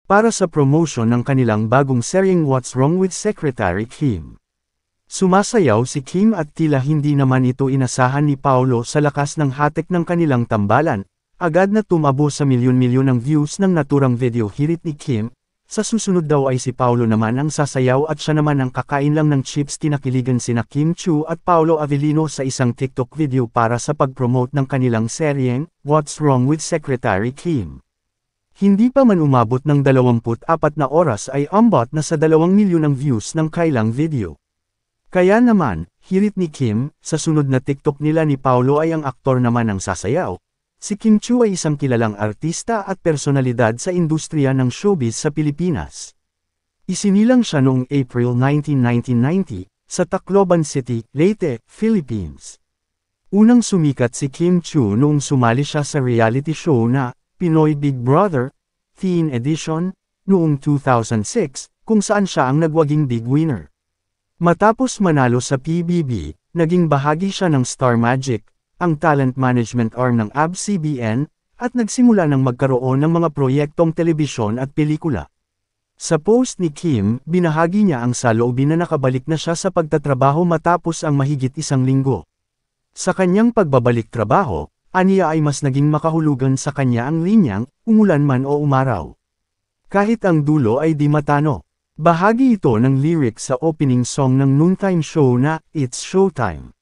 para sa promotion ng kanilang bagong seryeng What's Wrong with Secretary Kim. Sumasayaw si Kim at tila hindi naman ito inasahan ni Paulo sa lakas ng hatek ng kanilang tambalan. Agad na tumabo sa milyon-milyon ng views ng naturang video hirit ni Kim. Sa susunod daw ay si Paulo naman ang sasayaw at siya naman ang kakain lang ng chips. Kinakiligan sina Kim Chiu at Paulo Avellino sa isang TikTok video para sa pag-promote ng kanilang seryeng, What's Wrong with Secretary Kim. Hindi pa man umabot ng 24 na oras ay umabot na sa 2 milyon ang views ng kailang video. Kaya naman, hirit ni Kim, sa sunod na TikTok nila ni Paulo ay ang aktor naman ang sasayaw. Si Kim Chiu ay isang kilalang artista at personalidad sa industriya ng showbiz sa Pilipinas. Isinilang siya noong April 19, 1990, sa Tacloban City, Leyte, Philippines. Unang sumikat si Kim Chiu noong sumali siya sa reality show na Pinoy Big Brother, Teen Edition, noong 2006, kung saan siya ang nagwaging big winner. Matapos manalo sa PBB, naging bahagi siya ng Star Magic, ang talent management arm ng ABS-CBN, at nagsimula ng magkaroon ng mga proyektong telebisyon at pelikula. Sa post ni Kim, binahagi niya ang saloobin na nakabalik na siya sa pagtatrabaho matapos ang mahigit 1 linggo. Sa kanyang pagbabalik trabaho, aniya ay mas naging makahulugan sa kanya ang linyang, umulan man o umaraw. Kahit ang dulo ay di matano. Bahagi ito ng lyrics sa opening song ng noontime show na It's Showtime.